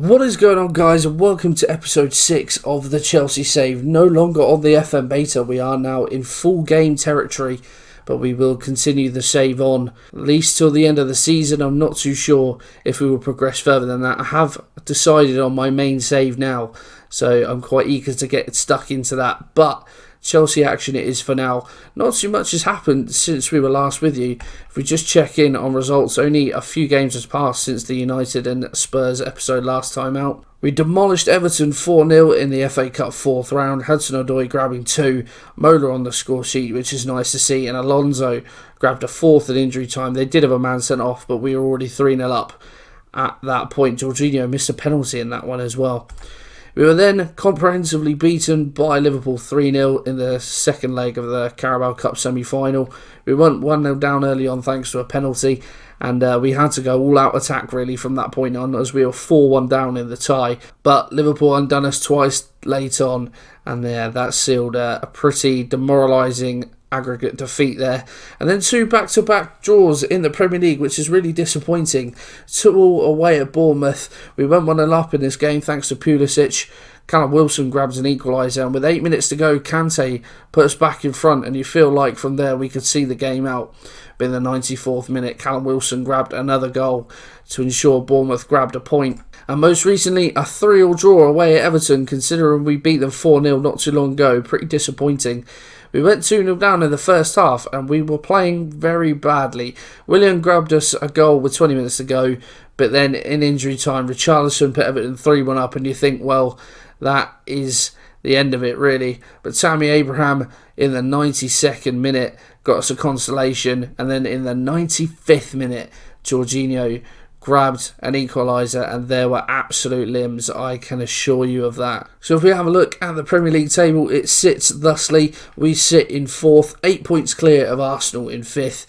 What is going on, guys, and welcome to episode 6 of the Chelsea Save. No longer on the FM Beta, we are now in full game territory, but we will continue the save on at least till the end of the season. I'm not too sure if we will progress further than that. I have decided on my main save now, so I'm quite eager to get stuck into that, but Chelsea action it is for now. Not too much has happened since we were last with you. If we just check in on results, only a few games has passed since the United and Spurs episode last time out. We demolished Everton 4-0 in the FA Cup 4th round. Hudson-Odoi grabbing 2, Mola on the score sheet, which is nice to see, and Alonso grabbed a 4th at injury time. They did have a man sent off, but we were already 3-0 up at that point. Jorginho missed a penalty in that one as well. We were then comprehensively beaten by Liverpool 3-0 in the second leg of the Carabao Cup semi-final. We went 1-0 down early on thanks to a penalty, and we had to go all-out attack really from that point on as we were 4-1 down in the tie. But Liverpool undone us twice late on, and that sealed a pretty demoralising aggregate defeat there. And then 2 back-to-back draws in the Premier League, which is really disappointing. 2 all away at Bournemouth. We went 1-0 up in this game thanks to Pulisic. Callum Wilson grabs an equaliser, and with 8 minutes to go, Kante put us back in front, and you feel like from there we could see the game out. But in the 94th minute, Callum Wilson grabbed another goal to ensure Bournemouth grabbed a point. And most recently, a 3-3 draw away at Everton, considering we beat them 4-0 not too long ago. Pretty disappointing. We went 2-0 down in the first half, and we were playing very badly. Willian grabbed us a goal with 20 minutes to go, but then in injury time, Richarlison put Everton 3-1 up, and you think, well, that is the end of it, really. But Tammy Abraham, in the 92nd minute, got us a consolation, and then in the 95th minute, Jorginho grabbed an equaliser, and there were absolute limbs, I can assure you of that. So if we have a look at the Premier League table, it sits thusly. We sit in 4th, 8 points clear of Arsenal in 5th.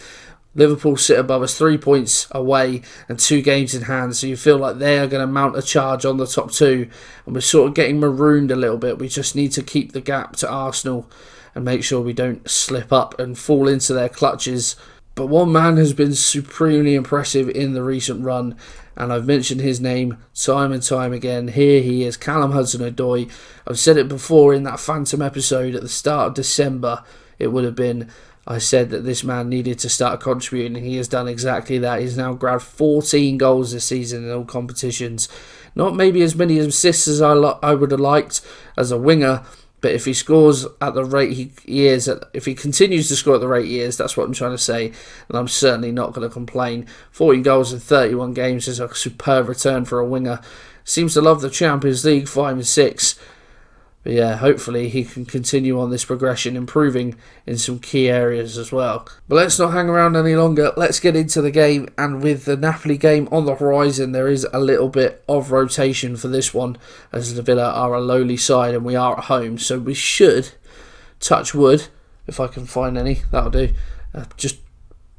Liverpool sit above us 3 points away and 2 games in hand, so you feel like they are going to mount a charge on the top 2, and we're sort of getting marooned a little bit. We just need to keep the gap to Arsenal and make sure we don't slip up and fall into their clutches. But one man has been supremely impressive in the recent run, and I've mentioned his name time and time again. Here he is, Callum Hudson-Odoi. I've said it before in that Phantom episode at the start of December. It would have been, I said that this man needed to start contributing, and he has done exactly that. He's now grabbed 14 goals this season in all competitions. Not maybe as many assists as I would have liked as a winger, but if he scores at the rate he is, if he continues to score at the rate he is, that's what I'm trying to say, and I'm certainly not going to complain. 14 goals in 31 games is a superb return for a winger. Seems to love the Champions League 5 and 6. But yeah, hopefully he can continue on this progression, improving in some key areas as well. But let's not hang around any longer. Let's get into the game. And with the Napoli game on the horizon, there is a little bit of rotation for this one, as the Villa are a lowly side and we are at home. So we should, touch wood, if I can find any, that'll do. Just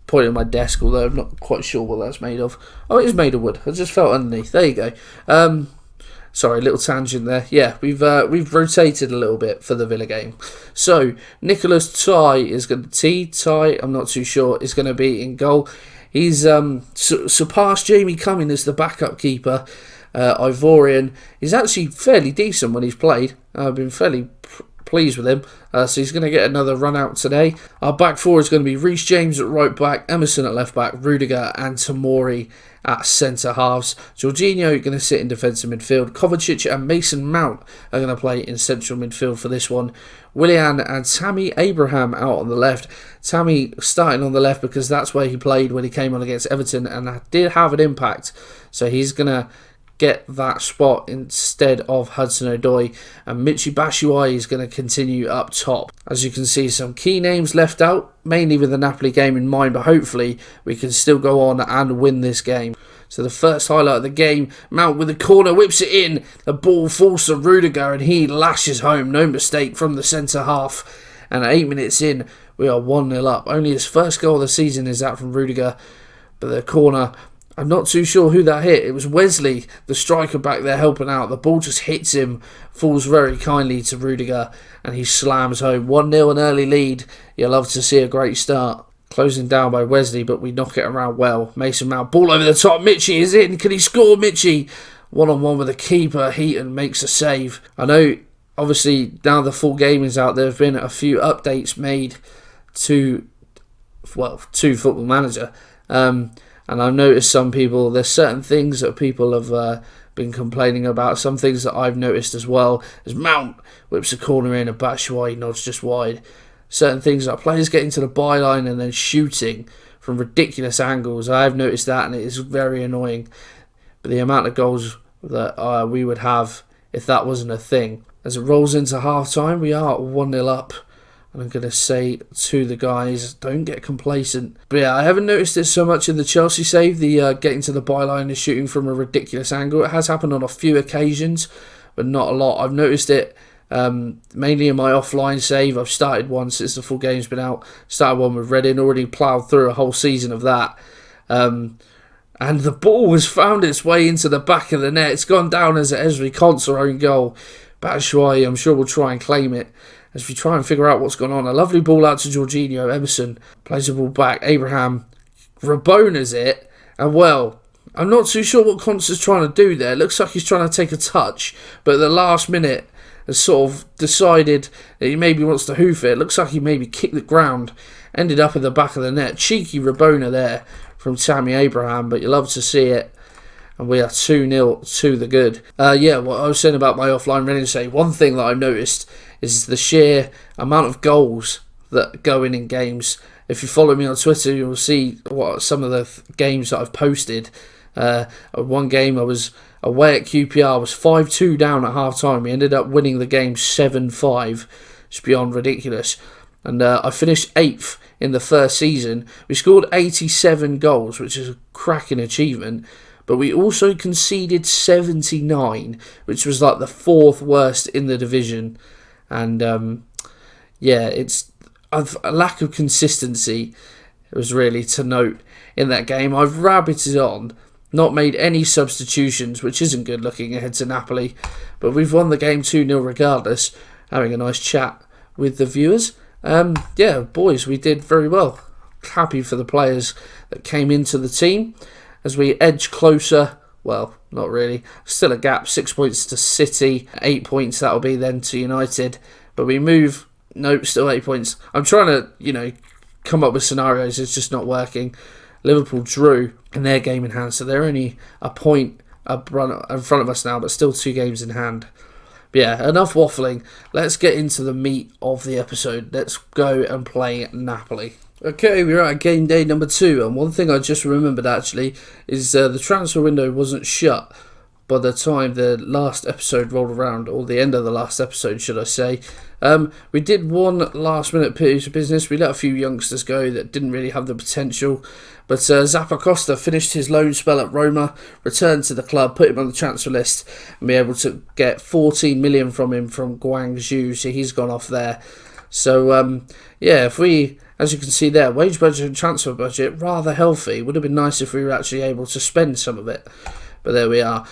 point at my desk, although I'm not quite sure what that's made of. Oh, it is made of wood. I just felt underneath. There you go. Sorry, little tangent there. Yeah, we've rotated a little bit for the Villa game. So Nicholas Ty is going to I'm not too sure, is going to be in goal. He's surpassed Jamie Cumming as the backup keeper. Ivorian. He's actually fairly decent when he's played. I've been fairly pleased with him. So he's going to get another run out today. Our back four is going to be Reece James at right back, Emerson at left back, Rudiger and Tomori at centre halves. Jorginho going to sit in defensive midfield. Kovacic and Mason Mount are going to play in central midfield for this one. Willian and Tammy Abraham out on the left. Tammy starting on the left because that's where he played when he came on against Everton and did have an impact. So he's going to get that spot instead of Hudson-Odoi, and Michy Batshuayi is going to continue up top. As you can see, some key names left out, mainly with the Napoli game in mind, but hopefully we can still go on and win this game. So the first highlight of the game, Mount with the corner, whips it in, the ball falls to Rudiger and he lashes home, no mistake from the centre half, and at 8 minutes in we are 1-0 up. Only his first goal of the season is that from Rudiger, but the corner, I'm not too sure who that hit. It was Wesley, the striker back there helping out. The ball just hits him, falls very kindly to Rudiger, and he slams home. 1-0 an early lead. You'll love to see a great start. Closing down by Wesley, but we knock it around well. Mason Mount, ball over the top. Michy is in. Can he score, Michy? one-on-one with the keeper. Heaton makes a save. I know, obviously, now the full game is out, there have been a few updates made to Football Manager. And I've noticed there's certain things that people have been complaining about. Some things that I've noticed as well, as Mount whips a corner in and Batshuayi nods just wide. Certain things like players getting to the byline and then shooting from ridiculous angles. I have noticed that, and it is very annoying. But the amount of goals that we would have if that wasn't a thing. As it rolls into half-time, we are 1-0 up. And I'm going to say to the guys, don't get complacent. But yeah, I haven't noticed it so much in the Chelsea save, the getting to the byline and shooting from a ridiculous angle. It has happened on a few occasions, but not a lot. I've noticed it mainly in my offline save. I've started one since the full game's been out. Started one with Reading, already ploughed through a whole season of that. And the ball has found its way into the back of the net. It's gone down as Ezri Konsa own goal. Batshuayi, I'm sure, will try and claim it as we try and figure out what's going on. A lovely ball out to Jorginho. Emerson plays the ball back. Abraham Rabona's it. And well, I'm not too sure what Konsa's trying to do there. It looks like he's trying to take a touch, but at the last minute has sort of decided that he maybe wants to hoof it. It looks like he maybe kicked the ground. Ended up in the back of the net. Cheeky Rabona there from Tammy Abraham, but you love to see it. And we are 2-0 to the good. What I was saying about my offline Reading save, one thing that I've noticed is the sheer amount of goals that go in games. If you follow me on Twitter, you'll see what some of the games that I've posted. One game I was away at QPR, was 5-2 down at half-time. We ended up winning the game 7-5. It's beyond ridiculous. And I finished 8th in the first season. We scored 87 goals, which is a cracking achievement. But we also conceded 79, which was like the 4th worst in the division. And it's a lack of consistency. It was really to note in that game. I've rabbited on, not made any substitutions, which isn't good looking ahead to Napoli. But we've won the game 2-0 regardless. Having a nice chat with the viewers. Boys, we did very well. Happy for the players that came into the team. As we edge closer, well, not really. Still a gap, 6 points to City, 8 points that'll be then to United. But we move, still 8 points. I'm trying to, come up with scenarios, it's just not working. Liverpool drew in their game in hand, so they're only a point in front of us now, but still 2 games in hand. But yeah, enough waffling. Let's get into the meat of the episode. Let's go and play Napoli. Okay, we're at game day number 2, and one thing I just remembered actually is the transfer window wasn't shut by the time the last episode rolled around, or the end of the last episode, should I say. We did one last minute piece of business. We let a few youngsters go that didn't really have the potential, but Zappacosta finished his loan spell at Roma, returned to the club, put him on the transfer list, and be able to get 14 million from him from Guangzhou, so he's gone off there. So, if we, as you can see there, wage budget and transfer budget, rather healthy. Would have been nice if we were actually able to spend some of it. But there we are.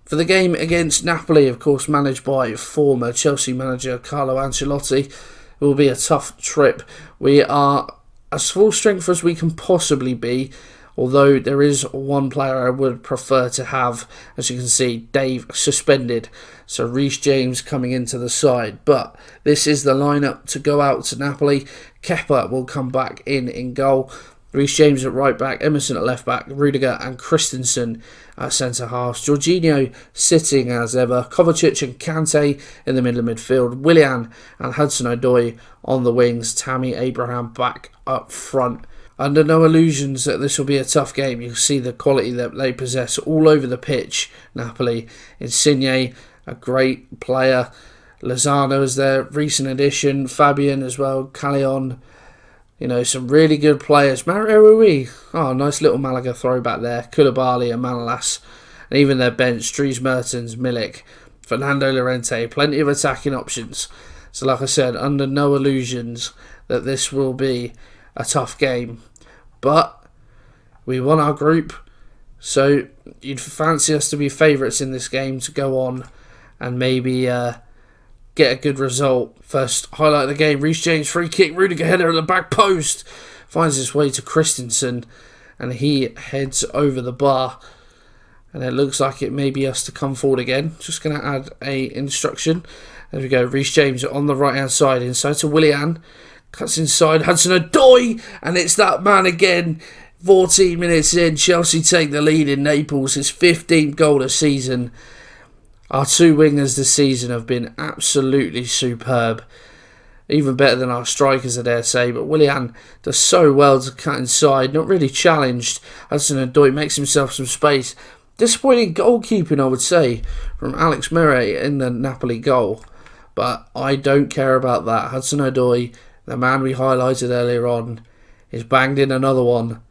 For the game against Napoli, of course, managed by former Chelsea manager Carlo Ancelotti, it will be a tough trip. We are as full strength as we can possibly be, although there is one player I would prefer to have. As you can see, Dave suspended, so Reece James coming into the side. But this is the lineup to go out to Napoli. Kepa will come back in goal. Reece James at right back, Emerson at left back, Rudiger and Christensen at centre halves. Jorginho sitting as ever, Kovacic and Kante in the middle of midfield, Willian and Hudson-Odoi on the wings, Tammy Abraham back up front. Under no illusions that this will be a tough game. You'll see the quality that they possess all over the pitch, Napoli. Insigne, a great player. Lozano is their recent addition. Fabian as well. Callejon. Some really good players. Mario Rui. Oh, nice little Malaga throwback there. Koulibaly and Manolas. And even their bench. Dries Mertens, Milik, Fernando Llorente. Plenty of attacking options. So like I said, under no illusions that this will be a tough game. But we won our group. So you'd fancy us to be favourites in this game to go on and maybe get a good result. First highlight of the game, Reece James free kick, Rudiger header at the back post, finds his way to Christensen and he heads over the bar. And it looks like it may be us to come forward again. Just going to add a instruction. There we go. Reece James on the right hand side. Inside to Willian. Cuts inside. Hudson-Odoi. And it's that man again. 14 minutes in. Chelsea take the lead in Naples. His 15th goal this season. Our two wingers this season have been absolutely superb. Even better than our strikers, I dare say. But Willian does so well to cut inside. Not really challenged. Hudson-Odoi makes himself some space. Disappointing goalkeeping, I would say, from Alex Murray in the Napoli goal. But I don't care about that. Hudson-Odoi, the man we highlighted earlier on, is banged in another one.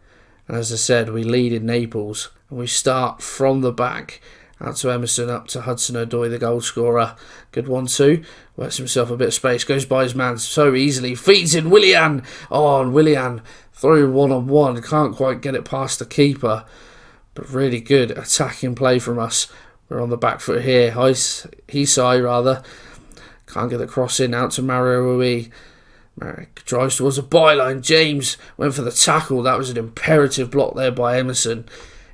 And as I said, we lead in Naples. And we start from the back. Out to Emerson, up to Hudson-Odoi, the goal scorer. Good 1-2. Works himself a bit of space. Goes by his man so easily. Feeds in Willian. Oh, and Willian through 1-on-1. Can't quite get it past the keeper. But really good attacking play from us. We're on the back foot here. Hisai, rather. Can't get the cross in. Out to Mario Rui. Drives towards the byline. James went for the tackle. That was an imperative block there by Emerson.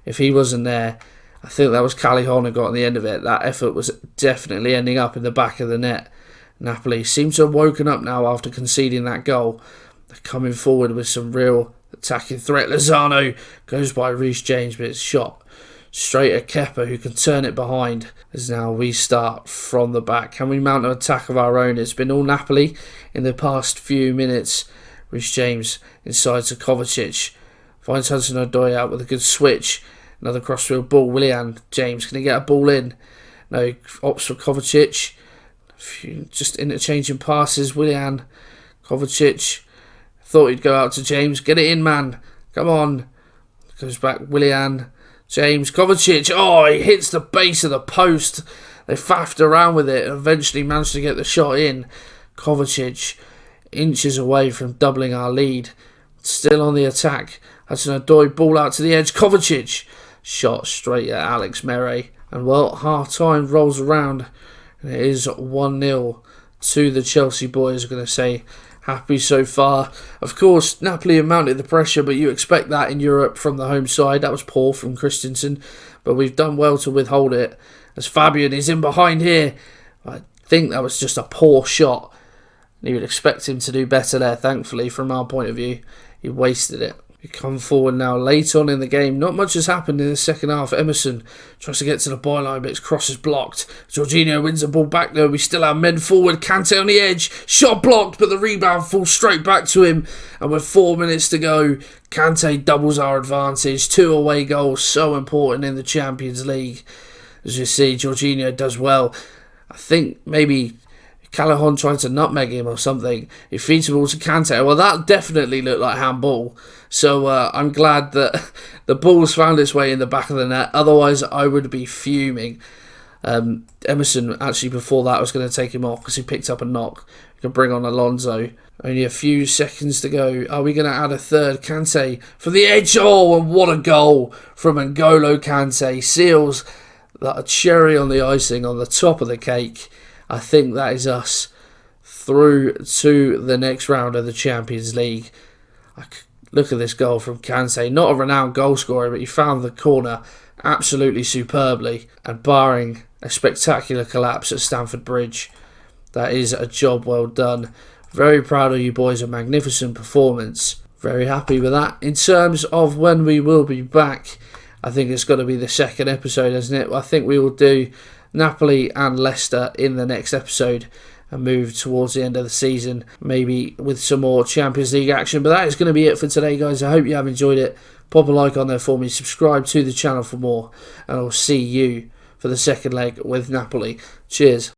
If he wasn't there, I think that was Callejon who got on the end of it. That effort was definitely ending up in the back of the net. Napoli seems to have woken up now after conceding that goal. They're coming forward with some real attacking threat. Lozano goes by Reece James, but it's shot straight at Kepa, who can turn it behind. As now we start from the back. Can we mount an attack of our own? It's been all Napoli in the past few minutes. Reece James inside to Kovacic. Finds Hudson-Odoi out with a good switch. Another crossfield ball. Willian James, can he get a ball in? No, opts for Kovacic. Just interchanging passes. Willian, Kovacic. Thought he'd go out to James. Get it in, man. Come on. Goes back. Willian, James, Kovacic. Oh, he hits the base of the post. They faffed around with it and eventually managed to get the shot in. Kovacic, inches away from doubling our lead. Still on the attack. Hudson-Odoi, ball out to the edge. Kovacic. Shot straight at Alex Murray. And well, half-time rolls around. And it is 1-0 to the Chelsea boys. I'm going to say happy so far. Of course, Napoli have mounted the pressure, but you expect that in Europe from the home side. That was poor from Christensen. But we've done well to withhold it. As Fabian is in behind here. I think that was just a poor shot. You would expect him to do better there, thankfully, from our point of view. He wasted it. We come forward now late on in the game. Not much has happened in the second half. Emerson tries to get to the byline, but his cross is blocked. Jorginho wins the ball back though. We still have men forward. Kante on the edge. Shot blocked, but the rebound falls straight back to him. And with 4 minutes to go, Kante doubles our advantage. 2 away goals, so important in the Champions League. As you see, Jorginho does well. I think maybe Callejon tried to nutmeg him or something. He feeds the ball to Kante. Well, that definitely looked like handball. So I'm glad that the ball's found its way in the back of the net. Otherwise, I would be fuming. Emerson, actually, before that, was going to take him off because he picked up a knock. We can bring on Alonso. Only a few seconds to go. Are we going to add a third? Kante for the edge. Oh, and what a goal from N'Golo Kante. Seals that cherry on the icing on the top of the cake. I think that is us through to the next round of the Champions League. Look at this goal from Kante. Not a renowned goal scorer, but he found the corner absolutely superbly. And barring a spectacular collapse at Stamford Bridge, that is a job well done. Very proud of you boys. A magnificent performance. Very happy with that. In terms of when we will be back, I think it's got to be the second episode, isn't it? I think we will do Napoli and Leicester in the next episode and move towards the end of the season, maybe with some more Champions League action. But that is going to be it for today, guys. I hope you have enjoyed it. Pop a like on there for me, subscribe to the channel for more, and I'll see you for the second leg with Napoli. Cheers.